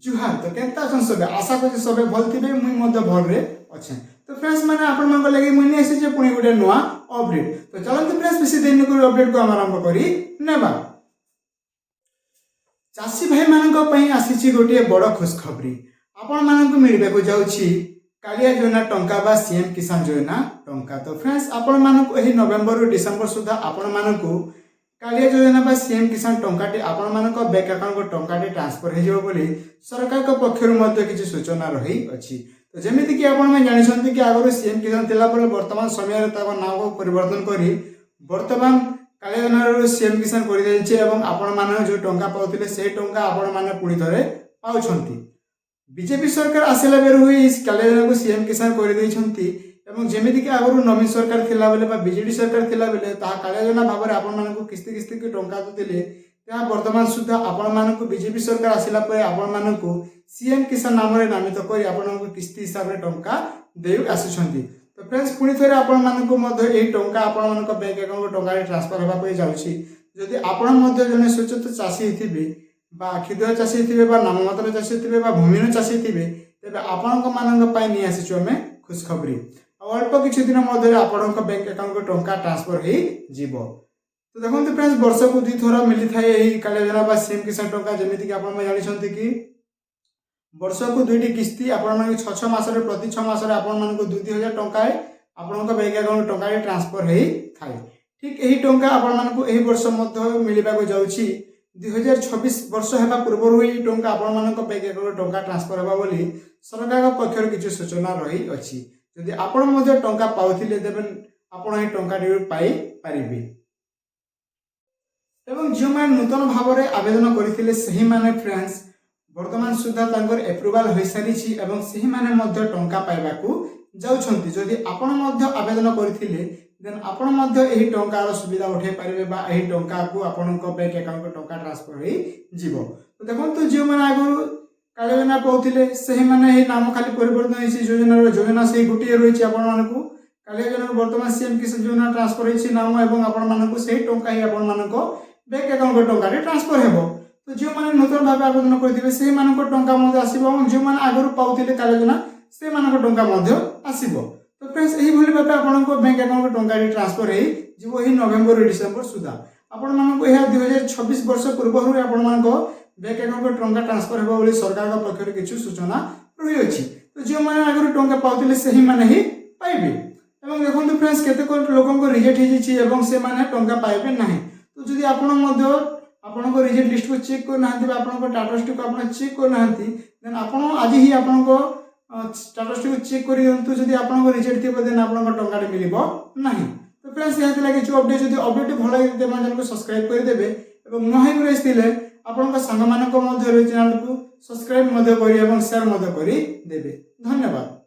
जुहार तो केनता अछन सबे आशा करछि सबे भल थिबे मुई मध्य भल रे अछि। तो फ्रेंड्स माने आपण मन लागि मुई नेसी जे पुनी गुटे नवा अपडेट। तो चलंतु फ्रेंड्स बेसी दिन को अपडेट को हम आरंभ करी नेबा। चासी भाई मानक पई आसीछि गोटे बड़ खुशखबरी। आपण मानक मिलबे को जाउछि कालिया योजना टंका बा सीएम किसान योजना टंका। तो फ्रेंड्स आपण मानक एही नवेम्बर रु डिसेंबर सुधा आपण मानक कालिया योजना बा सीएम किसान टंकाटी आपण मानक बैंक अकाउंट को टंकाटी ट्रांसफर हे जिवो बोली सरकार को पक्षरु मध्ये किछि सूचना रही अछि। तो जेमिति कि आपण में जानि छथि कि आगरो सीएम किसान तिला पर वर्तमान समय रे ताको नाम को परिवर्तन करी वर्तमान कालिया योजना रो सीएम किसान करि दैछि एवं आपण माने जो टंका पाउथिले से टंका आपण माने पुनी थरे पाउछंती। बीजेपी सरकार आसिला बेर हुई इस कालिया योजना को सीएम किसान करि दैछंती एवं जेमिति कि आगरो नवीन सरकार थिला बेले बा बीजेडी सरकार थिला बेले ता कालिया योजना भाबरे आपण मानकु किस्ती किस्ती के टंका दउतिले ता वर्तमान सुद्धा आपण मानकु बीजेपी सरकार आसिला परे आपण मानकु सीएम किसान नाम रे नामित करी आपण मानकु किस्ती हिसाब रे टंका देउ आसुछंती। तो फ्रेंड्स पुनी थरे आपण मानकु मध्ये एही टंका आपण मानक बैंक अकाउंट टंका रे ट्रांसफर होबा पई जाउछि। जदि आपण मध्ये जने सचेत चासी थिबे बा क्षुद्र चासी थिबे बा नाममात्र चासी थिबे बा भूमिहीन चासी थिबे तेबे आपणक मानक पई नि आसीछु हमें खुशखबरी। अल्प किछि दिन मध्ये आपणक बैंक अकाउंट को टंका ट्रांसफर हे जिवो। तो देखंतु फ्रेंड्स वर्ष को दुई थोरा मिली थाए एही कालिया योजना बा सीएम किसान टंका जेमिति कि आपण में जानि छथि कि वर्ष को दुईटी किस्ती आपण माने 6 मास रे प्रति 6 मास रे आपण माने को 2000 टंका आपणक बैंक अकाउंट टंका रे ट्रांसफर हे थाए। ठीक एही टंका आपण माने को एही वर्ष मध्ये मिलिबा को जाउछि 2026 वर्ष हेबा पूर्व एही टंका आपण माने को बैंक अकाउंट टंका ट्रांसफर हेबा बोली सरकार पक्षर किछु सूचना रही अछि। जदि आपण मध्ये टंका पाउथिले देबे आपण एही टंका डी पाई परिबे एवं जो मान नूतन भाव में आवेदन करथिले सही माने फ्रेंड्स वर्तमान सुधा तांकर एप्रूवल होई सारिछि एवं सही माने मध्ये टंका पाइबाकू जाउछंती। जदि आपण मध्ये आवेदन करथिले देन आपण मध्ये एही टंकार सुविधा उठे परिबे बा एही टंका को आपनक बैंक अकाउंट को टंका ट्रांसफर होई जिवो। तो देखंतु जो माने आगु काले योजना पाउथिले सही माने एही नाम खाली परिवर्तन होइछि योजना सही गुटिए रहिछि आपण मानकू काले योजना वर्तमान सीएम किसान योजना ट्रांसफर होइछि नाम एवं आपण मानकू सही टंका ही आपण मानक बैंक अकाउंट को टंका रे ट्रांसफर हेबो। तो जो माने नूतन भाव आवेदन करथिबे से मानक टंका मध्ये आसीबो एवं जो माने आगरु पाउथिले काले योजना से मानक टंका मध्ये आसीबो। तो फ्रेंड्स एही भली भाबे आपन को बैंक अकाउंट को टंका रे ट्रांसफर हे जिवो ही नवेम्बर डिसेंबर सुधा आपण मानक एहा 2026 वर्ष पूर्व रु आपण मानक बैंक अकाउंट को टंका ट्रांसफर हेबो बोली सरकार का पक्षर किछु सूचना रही अछि। तो जो माने आगरु टंका पाउथिले सही माने ही पाइबे एवं देखंतु फ्रेंड्स केते को लोकन को रिजेक्ट हे जिछि एवं से माने टंका पाइबे नाही। तो जदि आपण मध्ये आपण को रिजेक्ट लिस्ट को चेक कर नाहंती आपण को स्टेटस को आपण चेक कर नाहंती देन आपण आज ही आपण को स्टेटस को चेक करि दंतु। जदि आपण को रिजेक्ट थिबो देन आपण को टंका मिलिबो नाही। तो फ्रेंड्स यहां लागि जो अपडेट जदि अपडेट भल लागि ते चैनल को सब्सक्राइब कर देबे एवं नहाई गुरेस थिले आपण को संग मानक मध्ये चैनल को सब्सक्राइब मध्ये करी एवं शेयर मध्ये करी देबे। धन्यवाद।